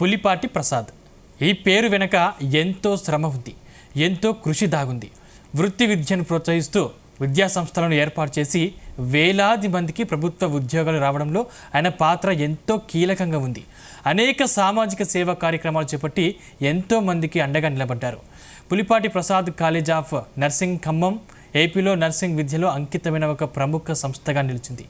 పులిపాటి ప్రసాద్. ఈ పేరు వెనుక ఎంతో శ్రమ ఉంది, ఎంతో కృషి దాగుంది. వృత్తి విద్యను ప్రోత్సహిస్తూ విద్యా సంస్థలను ఏర్పాటు చేసి వేలాది మందికి ప్రభుత్వ ఉద్యోగాలు రావడంలో ఆయన పాత్ర ఎంతో కీలకంగా ఉంది. అనేక సామాజిక సేవా కార్యక్రమాలు చేపట్టి ఎంతో మందికి అండగా నిలబడ్డారు. Pulipati Prasad college of nursing Khammam ఏపీలో నర్సింగ్ విద్యలో అంకితమైన ఒక ప్రముఖ సంస్థగా నిలిచింది.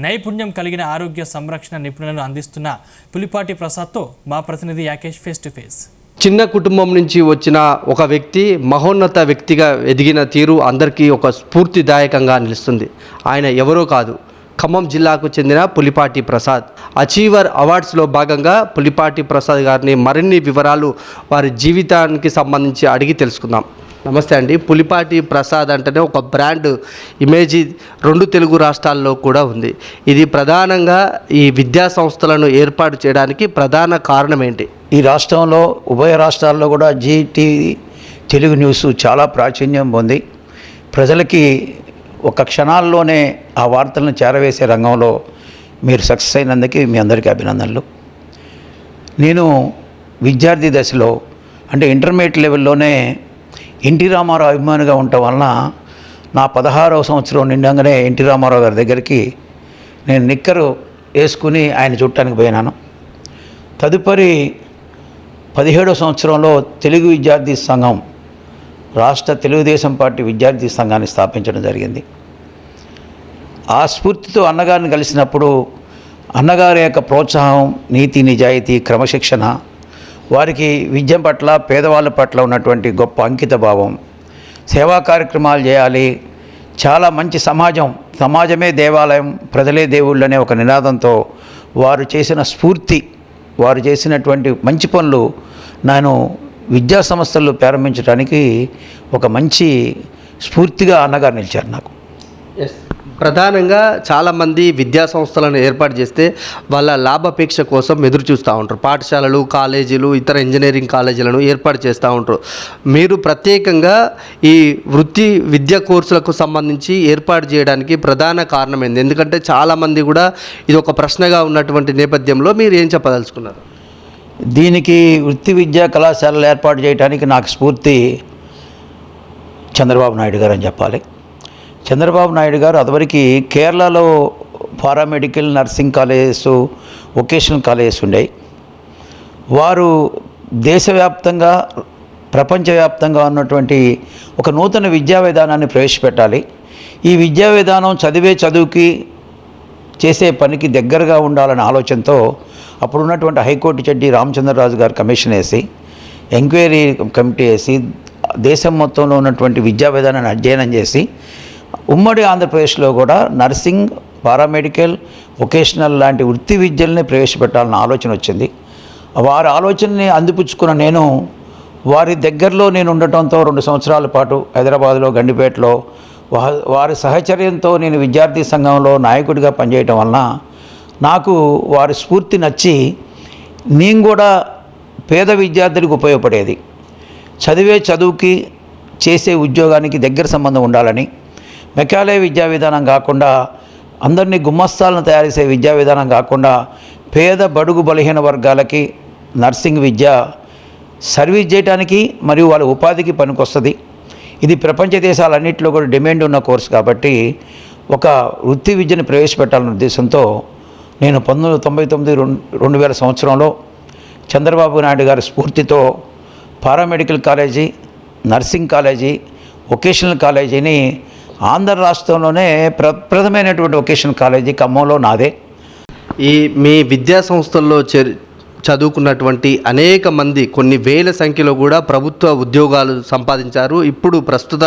నైపుణ్యం కలిగిన ఆరోగ్య సంరక్షణ నిపుణులను అందిస్తున్న పులిపాటి ప్రసాద్తో మా ప్రతినిధి యాకేష్ ఫేస్ టు ఫేస్. చిన్న కుటుంబం నుంచి వచ్చిన ఒక వ్యక్తి మహోన్నత వ్యక్తిగా ఎదిగిన తీరు అందరికీ ఒక స్ఫూర్తిదాయకంగా నిలుస్తుంది. ఆయన ఎవరో కాదు, ఖమ్మం జిల్లాకు చెందిన పులిపాటి ప్రసాద్. అచీవర్ అవార్డ్స్లో భాగంగా పులిపాటి ప్రసాద్ గారిని మరిన్ని వివరాలు వారి జీవితానికి సంబంధించి అడిగి తెలుసుకుందాం. నమస్తే అండి. పులిపాటి ప్రసాద్ అంటేనే ఒక బ్రాండ్ ఇమేజ్ రెండు తెలుగు రాష్ట్రాల్లో కూడా ఉంది. ఇది ప్రధానంగా ఈ విద్యా సంస్థలను ఏర్పాటు చేయడానికి ప్రధాన కారణం ఏంటి? ఈ రాష్ట్రంలో ఉభయ రాష్ట్రాల్లో కూడా జీటీవీ తెలుగు న్యూస్ చాలా ప్రాచుర్యం పొంది ప్రజలకి ఒక క్షణాల్లోనే ఆ వార్తలను చేరవేసే రంగంలో మీరు సక్సెస్ అయినందుకు మీ అందరికీ అభినందనలు. నేను విద్యార్థి దశలో అంటే ఇంటర్మీడియట్ లెవెల్లోనే ఎన్టీ రామారావు అభిమానిగా ఉండటం వలన నా 16వ సంవత్సరం నిండంగానే ఎన్టీ రామారావు గారి దగ్గరికి నేను నిక్కరు వేసుకుని ఆయన చూడటానికి పోయినాను. తదుపరి 17వ సంవత్సరంలో తెలుగు విద్యార్థి సంఘం రాష్ట్ర తెలుగుదేశం పార్టీ విద్యార్థి సంఘాన్ని స్థాపించడం జరిగింది. ఆ స్ఫూర్తితో అన్నగారిని కలిసినప్పుడు అన్నగారి యొక్క ప్రోత్సాహం, నీతి నిజాయితీ, క్రమశిక్షణ, వారికి విద్య పట్ల పేదవాళ్ళ పట్ల ఉన్నటువంటి గొప్ప అంకిత భావం, సేవా కార్యక్రమాలు చేయాలి, చాలా మంచి సమాజమే దేవాలయం, ప్రజలే దేవుళ్ళు అనే ఒక నినాదంతో వారు చేసిన స్ఫూర్తి, వారు చేసినటువంటి మంచి పనులు నేను విద్యా సంస్థలు ప్రారంభించడానికి ఒక మంచి స్ఫూర్తిగా అన్నగారు నిలిచారు నాకు. ప్రధానంగా చాలామంది విద్యా సంస్థలను ఏర్పాటు చేస్తే వాళ్ళ లాభాపేక్ష కోసం ఎదురు చూస్తూ ఉంటారు. పాఠశాలలు, కాలేజీలు, ఇతర ఇంజనీరింగ్ కాలేజీలను ఏర్పాటు చేస్తూ ఉంటారు. మీరు ప్రత్యేకంగా ఈ వృత్తి విద్యా కోర్సులకు సంబంధించి ఏర్పాటు చేయడానికి ప్రధాన కారణం ఏంది? ఎందుకంటే చాలామంది కూడా ఇది ఒక ప్రశ్నగా ఉన్నటువంటి నేపథ్యంలో మీరు ఏం చెప్పదలుచుకున్నారు? దీనికి వృత్తి విద్యా కళాశాలలు ఏర్పాటు చేయడానికి నాకు స్ఫూర్తి చంద్రబాబు నాయుడు గారు అని చెప్పాలి. చంద్రబాబు నాయుడు గారు అదివరకు కేరళలో paramedical, nursing colleges, vocational colleges ఉండేవి. వారు దేశవ్యాప్తంగా, ప్రపంచవ్యాప్తంగా ఉన్నటువంటి ఒక నూతన విద్యా విధానాన్ని ప్రవేశపెట్టాలి. ఈ విద్యా విధానం చదువుకి చేసే పనికి దగ్గరగా ఉండాలనే ఆలోచనతో అప్పుడున్నటువంటి హైకోర్టు జడ్జి రామచంద్రరాజు గారు కమిషన్ వేసి, ఎంక్వైరీ కమిటీ వేసి, దేశం మొత్తంలో ఉన్నటువంటి విద్యా విధానాన్ని అధ్యయనం చేసి ఉమ్మడి ఆంధ్రప్రదేశ్లో కూడా నర్సింగ్, పారామెడికల్, వొకేషనల్ లాంటి వృత్తి విద్యల్ని ప్రవేశపెట్టాలన్న ఆలోచన వచ్చింది. వారి ఆలోచనని అందిపుచ్చుకున్న నేను వారి దగ్గరలో నేను ఉండటంతో 2 సంవత్సరాల పాటు హైదరాబాద్లో, గండిపేటలో వారి సహచర్యంతో నేను విద్యార్థి సంఘంలో నాయకుడిగా పనిచేయటం వలన నాకు వారి స్ఫూర్తి నచ్చి నేను కూడా పేద విద్యార్థులకు ఉపయోగపడేది, చదువుకి చేసే ఉద్యోగానికి దగ్గర సంబంధం ఉండాలని, మెకాలే విద్యా విధానం కాకుండా, అందరినీ గుమ్మస్తాలను తయారు చేసే విద్యా విధానం కాకుండా పేద బడుగు బలహీన వర్గాలకి నర్సింగ్ విద్య సర్వీస్ చేయడానికి మరియు వాళ్ళ ఉపాధికి పనికొస్తుంది. ఇది ప్రపంచ దేశాలన్నింటిలో కూడా డిమాండ్ ఉన్న కోర్సు కాబట్టి ఒక వృత్తి విద్యను ప్రవేశపెట్టాలనే ఉద్దేశంతో నేను 1999-2000 సంవత్సరంలో చంద్రబాబు నాయుడు గారి స్ఫూర్తితో paramedical college, nursing college, vocational కాలేజీని ఆంధ్ర రాష్ట్రంలోనే ప్రప్రథమైనటువంటి వొకేషనల్ కాలేజీ ఖమ్మంలో నాదే. ఈ మీ విద్యా సంస్థల్లో చదువుకున్నటువంటి అనేక మంది, కొన్ని వేల సంఖ్యలో కూడా ప్రభుత్వ ఉద్యోగాలు సంపాదించారు. ఇప్పుడు ప్రస్తుత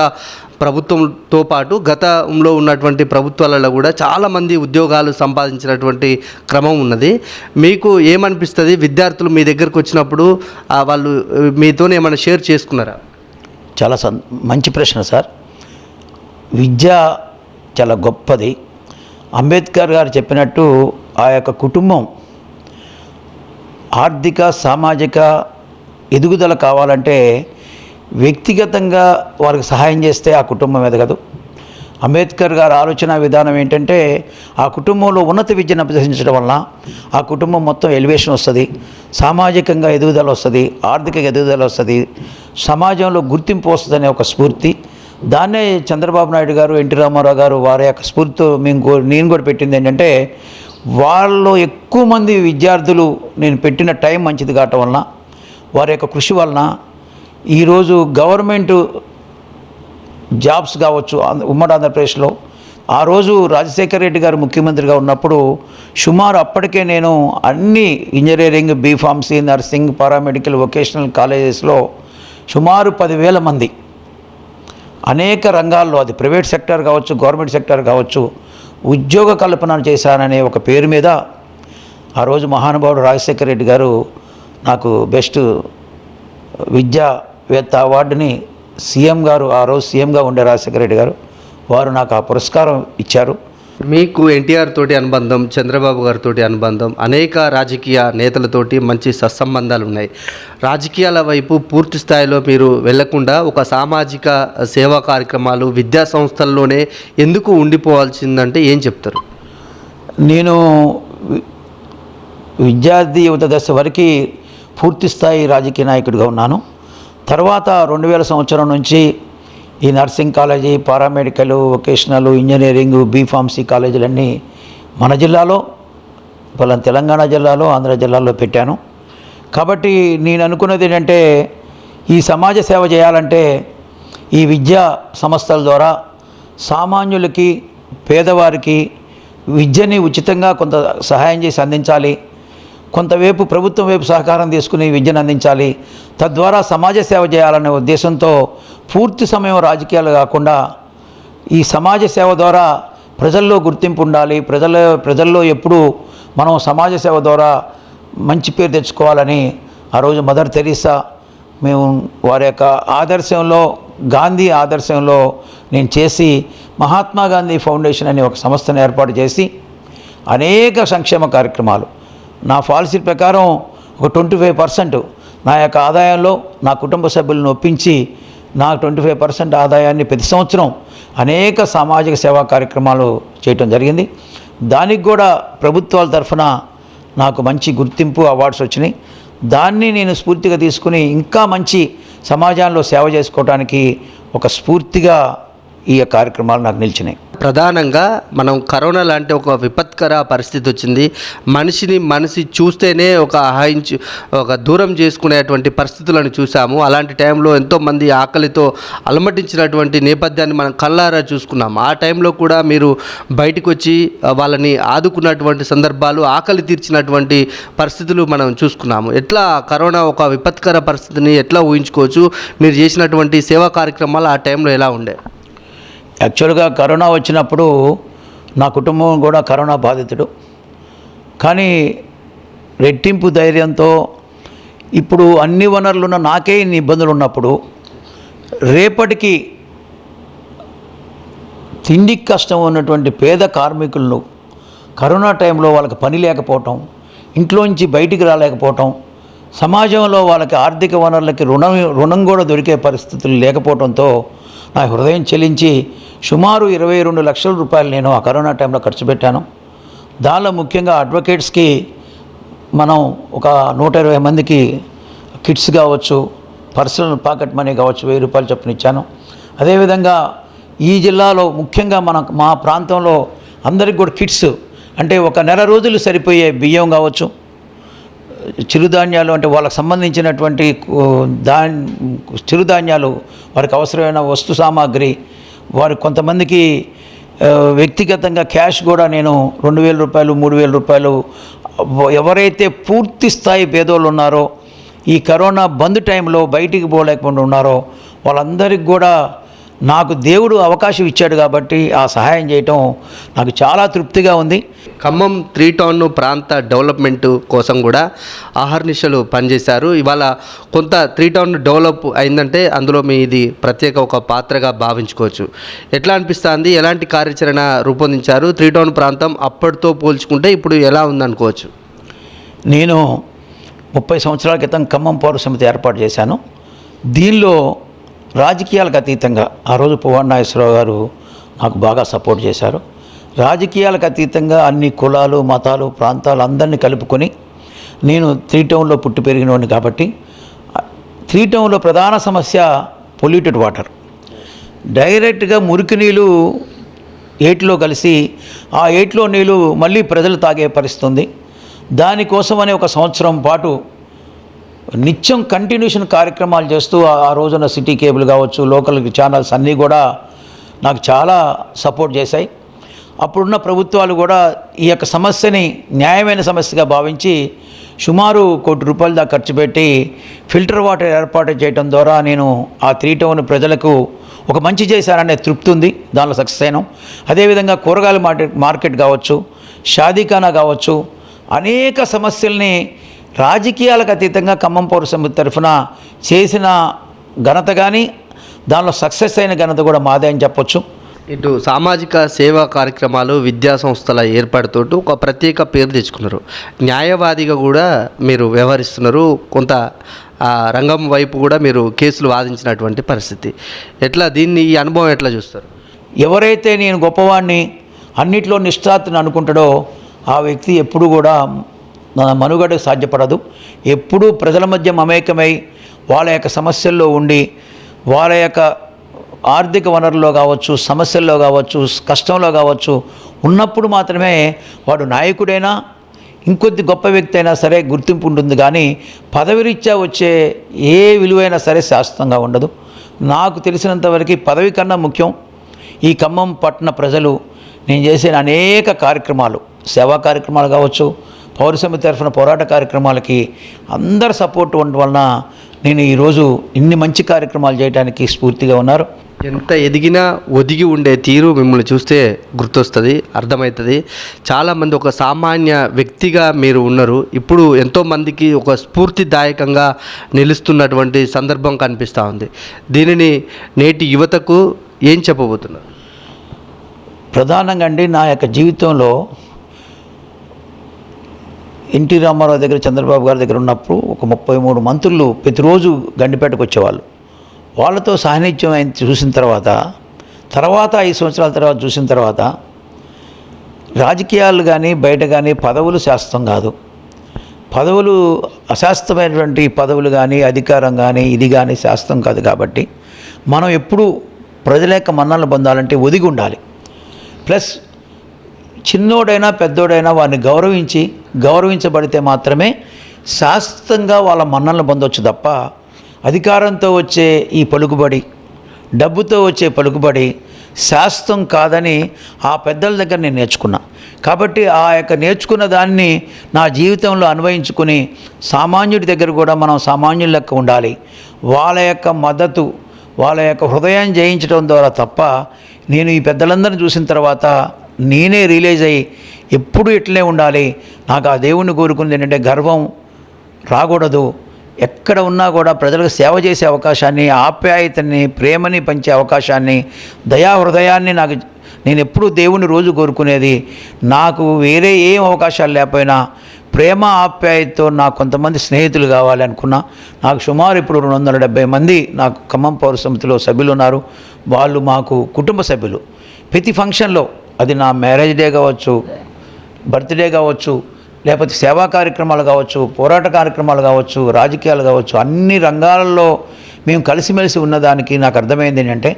ప్రభుత్వంతో పాటు గతంలో ఉన్నటువంటి ప్రభుత్వాలలో కూడా చాలామంది ఉద్యోగాలు సంపాదించినటువంటి క్రమం ఉన్నది. మీకు ఏమనిపిస్తుంది? విద్యార్థులు మీ దగ్గరకు వచ్చినప్పుడు వాళ్ళు మీతో ఏమైనా షేర్ చేసుకున్నారా? చాలా మంచి ప్రశ్న సార్. విద్య చాలా గొప్పది. అంబేద్కర్ గారు చెప్పినట్టు ఆ యొక్క కుటుంబం ఆర్థిక, సామాజిక ఎదుగుదల కావాలంటే వ్యక్తిగతంగా వారికి సహాయం చేస్తే ఆ కుటుంబం ఎదగదు. అంబేద్కర్ గారి ఆలోచన విధానం ఏంటంటే ఆ కుటుంబంలో ఉన్నత విద్యను అభ్యసించడం వలన ఆ కుటుంబం మొత్తం ఎలివేషన్ వస్తుంది, సామాజికంగా ఎదుగుదల వస్తుంది, ఆర్థిక ఎదుగుదల వస్తుంది, సమాజంలో గుర్తింపు వస్తుందనే ఒక స్ఫూర్తి. దాన్నే చంద్రబాబు నాయుడు గారు, ఎన్టీ రామారావు గారు వారి యొక్క స్ఫూర్తితో నేను కూడా పెట్టింది ఏంటంటే వాళ్ళలో ఎక్కువ మంది విద్యార్థులు నేను పెట్టిన టైం మంచిది కావటం వలన, వారి యొక్క కృషి వలన ఈరోజు గవర్నమెంట్ జాబ్స్ కావచ్చు ఉమ్మడి ఆంధ్రప్రదేశ్లో. ఆ రోజు రాజశేఖర రెడ్డి గారు ముఖ్యమంత్రిగా ఉన్నప్పుడు సుమారు అప్పటికే నేను అన్ని engineering, B Pharmacy, nursing, paramedical, vocational కాలేజెస్లో సుమారు 10,000 మంది అనేక రంగాల్లో, అది ప్రైవేట్ సెక్టర్ కావచ్చు, గవర్నమెంట్ సెక్టర్ కావచ్చు, ఉద్యోగ కల్పన చేశాననే ఒక పేరు మీద ఆ రోజు మహానుభావుడు రాజశేఖర రెడ్డి గారు నాకు బెస్ట్ విద్యావేత్త అవార్డుని సీఎం గారు, ఆ రోజు సీఎంగా ఉండే రాజశేఖర రెడ్డి గారు, వారు నాకు ఆ పురస్కారం ఇచ్చారు. మీకు ఎన్టీఆర్ తోటి అనుబంధం, చంద్రబాబు గారితో అనుబంధం, అనేక రాజకీయ నేతలతోటి మంచి సత్సంబంధాలు ఉన్నాయి. రాజకీయాల వైపు పూర్తి స్థాయిలో మీరు వెళ్లకుండా ఒక సామాజిక సేవా కార్యక్రమాలు విద్యా సంస్థల్లోనే ఎందుకు ఉండిపోవాల్సిందంటే ఏం చెప్తారు? నేను విద్యార్థి యువత దశ వరకు పూర్తి స్థాయి రాజకీయ నాయకుడిగా ఉన్నాను. తర్వాత 2000 సంవత్సరం నుంచి ఈ nursing college, paramedical, vocational, engineering, B pharmacy కాలేజీలన్నీ మన జిల్లాలో, పలానా తెలంగాణ జిల్లాలో, ఆంధ్ర జిల్లాలో పెట్టాను. కాబట్టి నేను అనుకున్నది ఏంటంటే ఈ సమాజ సేవ చేయాలంటే ఈ విద్యా సంస్థల ద్వారా సామాన్యులకి, పేదవారికి విద్యని ఉచితంగా కొంత సహాయం చేసి అందించాలి. కొంతవైపు ప్రభుత్వం వైపు సహకారం తీసుకుని విద్యను అందించాలి. తద్వారా సమాజ సేవ చేయాలనే ఉద్దేశంతో పూర్తి సమయం రాజకీయాలు కాకుండా ఈ సమాజ సేవ ద్వారా ప్రజల్లో గుర్తింపు ఉండాలి, ప్రజల్లో ఎప్పుడూ మనం సమాజ సేవ ద్వారా మంచి పేరు తెచ్చుకోవాలని ఆ రోజు మదర్ తెరీసా, మేము వారి యొక్క ఆదర్శంలో, గాంధీ ఆదర్శంలో నేను చేసి మహాత్మా గాంధీ ఫౌండేషన్ అనే ఒక సంస్థను ఏర్పాటు చేసి అనేక సంక్షేమ కార్యక్రమాలు, నా పాలసీ ప్రకారం ఒక 25% నా యొక్క ఆదాయంలో నా కుటుంబ సభ్యులను ఒప్పించి నా 25% ఆదాయాన్ని ప్రతి సంవత్సరం అనేక సామాజిక సేవా కార్యక్రమాలు చేయటం జరిగింది. దానికి కూడా ప్రభుత్వాల తరఫున నాకు మంచి గుర్తింపు, అవార్డ్స్ వచ్చినాయి. దాన్ని నేను స్ఫూర్తిగా తీసుకుని ఇంకా మంచి సమాజంలో సేవ చేసుకోవడానికి ఒక స్ఫూర్తిగా ఈ కార్యక్రమాలు నాకు నిలిచినాయి. ప్రధానంగా మనం కరోనా లాంటి ఒక విపత్కర పరిస్థితి వచ్చింది. మనిషి చూస్తేనే ఒక దూరం చేసుకునేటువంటి పరిస్థితులను చూసాము. అలాంటి టైంలో ఎంతోమంది ఆకలితో అలమటించినటువంటి నేపథ్యాన్ని మనం కళ్ళారా చూసుకున్నాము. ఆ టైంలో కూడా మీరు బయటకు వచ్చి వాళ్ళని ఆదుకున్నటువంటి సందర్భాలు, ఆకలి తీర్చినటువంటి పరిస్థితులు మనం చూసుకున్నాము. ఎట్లా కరోనా ఒక విపత్కర పరిస్థితిని ఎట్లా ఊహించుకోవచ్చు? మీరు చేసినటువంటి సేవా కార్యక్రమాలు ఆ టైంలో ఎలా ఉండే? యాక్చువల్గా కరోనా వచ్చినప్పుడు నా కుటుంబం కూడా కరోనా బాధితుడు. కానీ రెట్టింపు ధైర్యంతో ఇప్పుడు అన్ని వనరులున్న నాకే ఇన్ని ఇబ్బందులు ఉన్నప్పుడు రేపటికి తిండికి కష్టం ఉన్నటువంటి పేద కార్మికులను కరోనా టైంలో వాళ్ళకి పని లేకపోవటం, ఇంట్లోంచి బయటికి రాలేకపోవటం, సమాజంలో వాళ్ళకి ఆర్థిక వనరులకి రుణం కూడా దొరికే పరిస్థితులు లేకపోవడంతో నా హృదయం చెల్లించి సుమారు 22 లక్షల రూపాయలు నేను ఆ కరోనా టైంలో ఖర్చు పెట్టాను. దానిలో ముఖ్యంగా అడ్వకేట్స్కి మనం ఒక 120 మందికి కిట్స్ కావచ్చు, పర్సనల్ పాకెట్ మనీ కావచ్చు, 1000 రూపాయలు చొప్పున ఇచ్చాను. అదేవిధంగా ఈ జిల్లాలో ముఖ్యంగా మా ప్రాంతంలో అందరికి కూడా కిట్స్ అంటే ఒక నెల రోజులు సరిపోయే బియ్యం కావచ్చు, చిరుధాన్యాలు అంటే వాళ్ళకి సంబంధించినటువంటి చిరుధాన్యాలు, వారికి అవసరమైన వస్తు సామాగ్రి, వారి కొంతమందికి వ్యక్తిగతంగా క్యాష్ కూడా నేను 2,000 రూపాయలు, 3,000 రూపాయలు ఎవరైతే పూర్తి స్థాయి పేదోళ్ళు ఉన్నారో, ఈ కరోనా బంద్ టైంలో బయటికి పోలేకుండా ఉన్నారో వాళ్ళందరికీ కూడా నాకు దేవుడు అవకాశం ఇచ్చాడు కాబట్టి ఆ సహాయం చేయటం నాకు చాలా తృప్తిగా ఉంది. ఖమ్మం 3 టౌన్ ప్రాంత డెవలప్మెంట్ కోసం కూడా ఆహర్నిశలు పనిచేశారు. ఇవాళ కొంత 3 టౌన్ డెవలప్ అయిందంటే అందులో మీది ప్రత్యేక ఒక పాత్రగా భావించుకోవచ్చు. ఎట్లా అనిపిస్తుంది? ఎలాంటి కార్యాచరణ రూపొందించారు? 3 టౌన్ ప్రాంతం అప్పటితో పోల్చుకుంటే ఇప్పుడు ఎలా ఉందనుకోవచ్చు? నేను 30 సంవత్సరాల క్రితం ఖమ్మం పౌర సమితి ఏర్పాటు చేశాను. దీనిలో రాజకీయాలకు అతీతంగా ఆ రోజు పువ్వాడ నాగేశ్వరరావు గారు నాకు బాగా సపోర్ట్ చేశారు. రాజకీయాలకు అతీతంగా అన్ని కులాలు, మతాలు, ప్రాంతాలు అందరినీ కలుపుకొని నేను 3 టౌన్లో పుట్టి పెరిగినవాడిని కాబట్టి 3 టౌన్లో ప్రధాన సమస్య పొల్యూటెడ్ వాటర్. డైరెక్ట్గా మురికి నీళ్ళు ఏటిలో కలిసి ఆ ఏటిలో నీళ్ళు మళ్ళీ ప్రజలు తాగే పరిస్థితి ఉంది. దానికోసమని 1 సంవత్సరం పాటు నిత్యం కంటిన్యూషన్ కార్యక్రమాలు చేస్తూ ఆ రోజున సిటీ కేబుల్ కావచ్చు, లోకల్ ఛానల్స్ అన్నీ కూడా నాకు చాలా సపోర్ట్ చేశాయి. అప్పుడున్న ప్రభుత్వాలు కూడా ఈ యొక్క సమస్యని న్యాయమైన సమస్యగా భావించి సుమారు ₹1 కోటి దాకా ఖర్చు పెట్టి ఫిల్టర్ వాటర్ ఏర్పాటు చేయడం ద్వారా నేను ఆ 3 టౌన్ ప్రజలకు ఒక మంచి చేశారనే తృప్తి ఉంది. దానిలో సక్సెస్ అయినాం. అదేవిధంగా కూరగాయల మార్కెట్ కావచ్చు, షాదీఖానా కావచ్చు, అనేక సమస్యల్ని రాజకీయాలకు అతీతంగా ఖమ్మం పౌర సమితి తరఫున చేసిన ఘనత కానీ దానిలో సక్సెస్ అయిన ఘనత కూడా మాదే అని చెప్పొచ్చు. ఇటు సామాజిక సేవా కార్యక్రమాలు, విద్యా సంస్థల ఏర్పాటుతోటి ఒక ప్రత్యేక పేరు తెచ్చుకున్నారు. న్యాయవాదిగా కూడా మీరు వ్యవహరిస్తున్నారు. కొంత రంగం వైపు కూడా మీరు కేసులు వాదించినటువంటి పరిస్థితి. ఈ అనుభవం ఎట్లా చూస్తారు? ఎవరైతే నేను గొప్పవాడిని, అన్నిట్లో నిష్ఠాతుని అనుకుంటాడో ఆ వ్యక్తి ఎప్పుడు కూడా మనుగడ సాధ్యపడదు. ఎప్పుడూ ప్రజల మధ్య మమేకమై వాళ్ళ యొక్క సమస్యల్లో ఉండి వాళ్ళ యొక్క ఆర్థిక వనరుల్లో కావచ్చు, సమస్యల్లో కావచ్చు, కష్టంలో కావచ్చు ఉన్నప్పుడు మాత్రమే వాడు నాయకుడైనా ఇంకొద్ది గొప్ప వ్యక్తి అయినా సరే గుర్తింపు ఉంటుంది. కానీ పదవిరీత్యా వచ్చే ఏ విలువైనా సరే శాశ్వతంగా ఉండదు. నాకు తెలిసినంతవరకు పదవి కన్నా ముఖ్యం ఈ ఖమ్మం పట్టణ ప్రజలు నేను చేసిన అనేక కార్యక్రమాలు, సేవా కార్యక్రమాలు కావచ్చు, పౌర సమితి తరఫున పోరాట కార్యక్రమాలకి అందరు సపోర్ట్ ఉండడం వలన నేను ఈరోజు ఇన్ని మంచి కార్యక్రమాలు చేయడానికి స్ఫూర్తిగా ఉన్నారు. ఎంత ఎదిగినా ఒదిగి ఉండే తీరు మిమ్మల్ని చూస్తే గుర్తొస్తుంది, అర్థమవుతుంది. చాలామంది ఒక సామాన్య వ్యక్తిగా మీరు ఉన్నారు. ఇప్పుడు ఎంతోమందికి ఒక స్ఫూర్తిదాయకంగా నిలుస్తున్నటువంటి సందర్భం కనిపిస్తూ ఉంది. దీనిని నేటి యువతకు ఏం చెప్పబోతున్నారు? ప్రధానంగా అండి, నా యొక్క జీవితంలో ఎన్టీ రామారావు దగ్గర, చంద్రబాబు గారి దగ్గర ఉన్నప్పుడు ఒక 33 మంత్రులు ప్రతిరోజు గండిపేటకు వచ్చేవాళ్ళు. వాళ్ళతో సాన్నిధ్యం చూసిన తర్వాత 5 సంవత్సరాల తర్వాత చూసిన తర్వాత రాజకీయాలు కానీ బయట కానీ పదవులు శాశ్వతం కాదు. పదవులు అశాశ్వతమైనటువంటి పదవులు కానీ అధికారం కానీ ఇది కానీ శాశ్వతం కాదు. కాబట్టి మనం ఎప్పుడూ ప్రజల యొక్క మన్ననలు పొందాలంటే ఒదిగి ఉండాలి. ప్లస్ చిన్నోడైనా పెద్దోడైనా వారిని గౌరవించబడితే మాత్రమే శాశ్వతంగా వాళ్ళ మన్ననలు పొందవచ్చు తప్ప అధికారంతో వచ్చే ఈ పలుకుబడి, డబ్బుతో వచ్చే పలుకుబడి శాశ్వతం కాదని ఆ పెద్దల దగ్గర నేను నేర్చుకున్నా. కాబట్టి ఆ యొక్క నేర్చుకున్న దాన్ని నా జీవితంలో అన్వయించుకుని సామాన్యుడి దగ్గర కూడా మనం సామాన్యుల లెక్క ఉండాలి. వాళ్ళ యొక్క మద్దతు, వాళ్ళ యొక్క హృదయాన్ని జయించడం ద్వారా తప్ప నేను ఈ పెద్దలందరిని చూసిన తర్వాత నేనే రియలైజ్ అయ్యి ఎప్పుడు ఇట్లనే ఉండాలి. నాకు ఆ దేవుణ్ణి కోరుకుంది ఏంటంటే గర్వం రాకూడదు. ఎక్కడ ఉన్నా కూడా ప్రజలకు సేవ చేసే అవకాశాన్ని, ఆప్యాయతని, ప్రేమని పంచే అవకాశాన్ని, దయా హృదయాన్ని నేను ఎప్పుడూ దేవుని రోజు కోరుకునేది. నాకు వేరే ఏం అవకాశాలు లేకపోయినా ప్రేమ ఆప్యాయతతో నాకు కొంతమంది స్నేహితులు కావాలి అనుకున్నా. నాకు సుమారు ఇప్పుడు 270 మంది నాకు ఖమ్మం పౌర సమితిలో సభ్యులు ఉన్నారు. వాళ్ళు మాకు కుటుంబ సభ్యులు. ప్రతి ఫంక్షన్లో, అది నా మ్యారేజ్ డే కావచ్చు, బర్త్డే కావచ్చు, లేకపోతే సేవా కార్యక్రమాలు కావచ్చు, పోరాట కార్యక్రమాలు కావచ్చు, రాజకీయాలు కావచ్చు, అన్ని రంగాలలో మేము కలిసిమెలిసి ఉన్నదానికి నాకు అర్థమైంది ఏంటంటే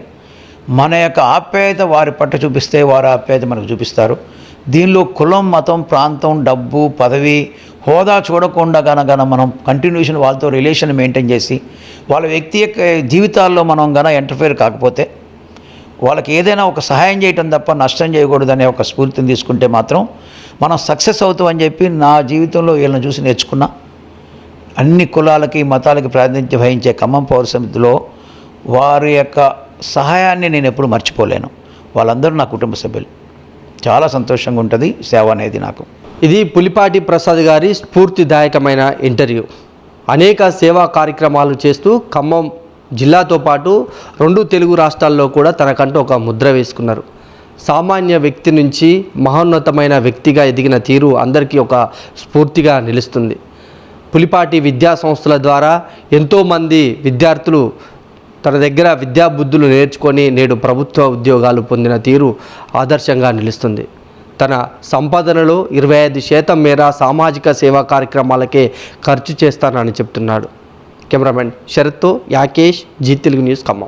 మన యొక్క ఆప్యాయత వారి పట్ల చూపిస్తే వారి ఆప్యాయత మనకు చూపిస్తారు. దీనిలో కులం, మతం, ప్రాంతం, డబ్బు, పదవి, హోదా చూడకుండా కనుక మనం కంటిన్యూషన్ వాళ్ళతో రిలేషన్ మెయింటైన్ చేసి వాళ్ళ వ్యక్తి యొక్క జీవితాల్లో మనం ఎంటర్ఫేర్ కాకపోతే వాళ్ళకి ఏదైనా ఒక సహాయం చేయటం తప్ప నష్టం చేయకూడదనే ఒక స్ఫూర్తిని తీసుకుంటే మాత్రం మనం సక్సెస్ అవుతామని చెప్పి నా జీవితంలో వీళ్ళని చూసి నేర్చుకున్నా. అన్ని కులాలకి, మతాలకి ప్రాతినిధ్యం వహించే ఖమ్మం పౌర సమితిలో వారి యొక్క సహాయాన్ని నేను ఎప్పుడు మర్చిపోలేను. వాళ్ళందరూ నా కుటుంబ సభ్యులు. చాలా సంతోషంగా ఉంటుంది సేవ అనేది నాకు. ఇది పులిపాటి ప్రసాద్ గారి స్ఫూర్తిదాయకమైన ఇంటర్వ్యూ. అనేక సేవా కార్యక్రమాలు చేస్తూ ఖమ్మం జిల్లాతో పాటు 2 తెలుగు రాష్ట్రాల్లో కూడా తనకంటూ ఒక ముద్ర వేసుకున్నారు. సామాన్య వ్యక్తి నుంచి మహోన్నతమైన వ్యక్తిగా ఎదిగిన తీరు అందరికీ ఒక స్ఫూర్తిగా నిలుస్తుంది. పులిపాటి విద్యా సంస్థల ద్వారా ఎంతోమంది విద్యార్థులు తన దగ్గర విద్యాబుద్ధులు నేర్చుకొని నేడు ప్రభుత్వ ఉద్యోగాలు పొందిన తీరు ఆదర్శంగా నిలుస్తుంది. తన సంపాదనలో 25% మేర సామాజిక సేవా కార్యక్రమాలకే ఖర్చు చేస్తానని చెప్తున్నాడు. కెమెరామెన్ శరత్తో యాకేష్, జీ తెలుగు న్యూస్, ఖమ్మం.